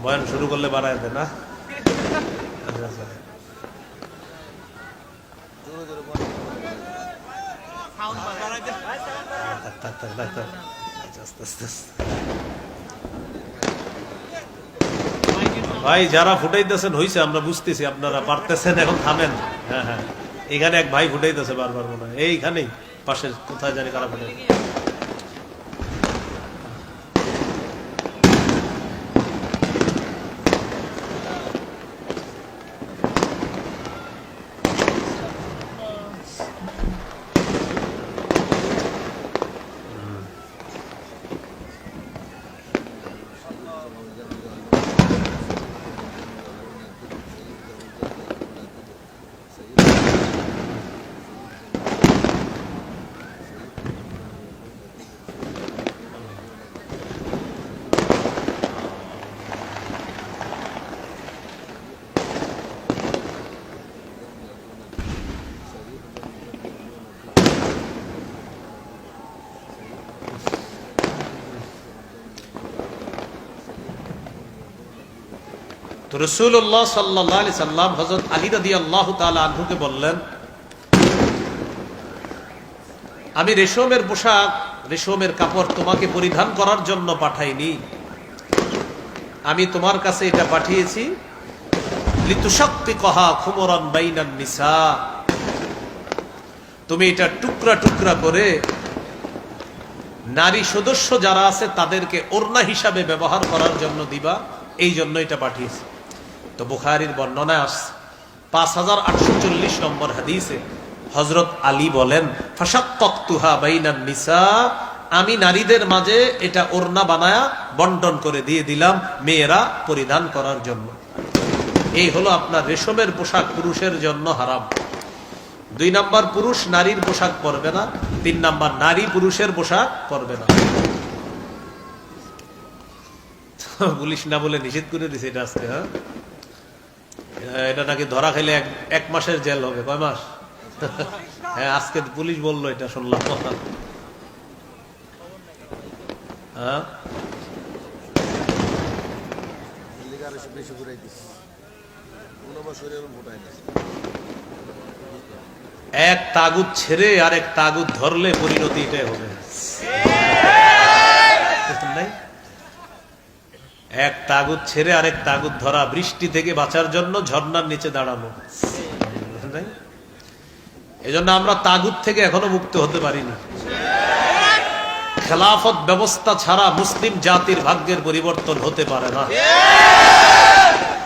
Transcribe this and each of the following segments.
বয়ান শুরু করলে বাড়ায় দেয় না। ভাই যারা ফুটাইতেছেন হইছে, আমরা বুঝতেছি আপনারা পারতেছেন, এখন থামেন। হ্যাঁ হ্যাঁ, এখানে এক ভাই ফুটাইতেছে বারবার, মনে হয় এইখানেই পাশে কোথায় জানি কারা ফুটাই। তো রাসূলুল্লাহ সাল্লাল্লাহু আলাইহি সাল্লাম হযরত আলী রাদিয়াল্লাহু তাআলা আনহুকে বললেন, আমি রেশমের পোশাক, রেশমের কাপড় তোমাকে পরিধান করার জন্য পাঠাইনি, আমি তোমার কাছে এটা পাঠিয়েছি লিতুশাক্কিকহা খুমরান বাইনান নিসা, তুমি এটা টুকরা টুকরা করে নারী সদস্য যারা আছে তাদেরকে ওড়না হিসাবে ব্যবহার করার জন্য দিবা, এই জন্য এটা পাঠিয়েছি। তো বুখারীর বর্ণনায় আসছে 5840 নম্বর হাদিসে হযরত আলী বলেন, ফাশাক্কাকতুহা বাইনান নিসা, আমি নারীদের মাঝে এটা ওড়না বানায়া বন্টন করে দিয়ে দিলাম মেয়েরা পরিধান করার জন্য। এই হলো আপনার রেশমের পোশাক পুরুষের জন্য হারাম। 2 নাম্বার, পুরুষ নারীর পোশাক পরবে না। 3 নাম্বার, নারী পুরুষের পোশাক পরবে না। পুলিশ না বলে নিষেধ করে দিছে এটা আজকে। হ্যাঁ, এটা নাকি ধরা খেলে 1 মাসের জেল হবে। কয় মাস? হ্যাঁ, আজকে পুলিশ বললো, এটা শুনলাম। হ্যাঁ, এক তাগুত ছেড়ে আর এক তাগুত ধরলে পরিণতি এটাই হবে। এক তাগুত ছেড়ে আরেক তাগুত ধরা, বৃষ্টি থেকে বাঁচার জন্য ঝর্ণার নিচে দাঁড়ানো। এজন্য আমরা তাগুত থেকে এখনো মুক্ত হতে পারিনি। খেলাফত ব্যবস্থা ছাড়া মুসলিম জাতির ভাগ্যের পরিবর্তন হতে পারে না।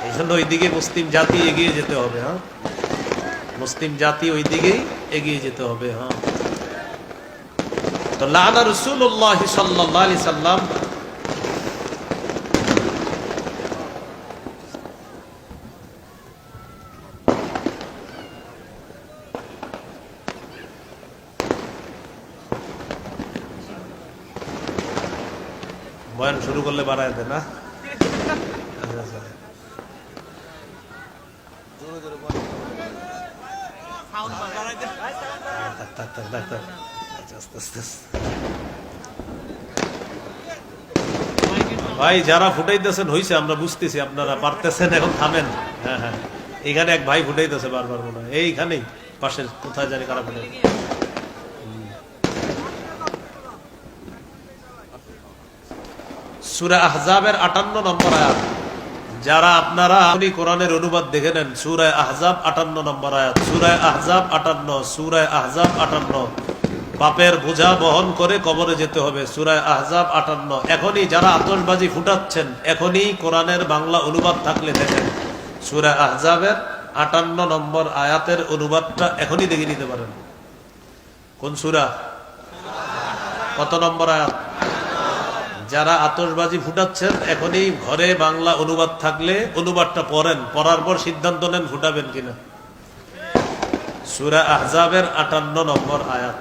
এই জন্য ওইদিকে মুসলিম জাতি এগিয়ে যেতে হবে। হ্যাঁ, মুসলিম জাতি ওই দিকেই এগিয়ে যেতে হবে। হ্যাঁ, তো লানা রাসূলুল্লাহ সাল্লাল্লাহু আলাইহি সাল্লাম বয়ান শুরু করলে বাড়ায় দেয় না। ভাই যারা ফুটাইতেছেন হইছে, আমরা বুঝতেছি আপনারা পারতেছেন, এখন থামেন। হ্যাঁ হ্যাঁ, এখানে এক ভাই ফুটাইতেছে বারবার, মনে হয় এইখানেই পাশে কোথায় জানি কারা ফুটাই। সূরা আহজাবের 58 নম্বর আয়াত। যারা আপনারা কোরআনের অনুবাদ দেখে নেন, সূরা আহজাব 58 নম্বর আয়াত। সূরা আহজাব 58, সূরা আহজাব 58। পাপের বোঝা বহন করে কবরে যেতে হবে। সূরা আহজাব 58। এখনই যারা আতশবাজি ফুটাচ্ছেন, এখনই কোরআনের বাংলা অনুবাদ থাকলে দেখেন, সূরা আহজাবের 58 নম্বর আয়াতের অনুবাদটা এখনই দেখে নিতে পারেন। কোন সূরা, কত নম্বর আয়াত? যারা আতশবাজি ফুটাচ্ছেন, এখনই ঘরে বাংলা অনুবাদ থাকলে অনুবাদটা পড়েন, পড়ার পর সিদ্ধান্ত নেন ফুটাবেন কিনা। সূরা আহজাবের 58 নম্বর আয়াত।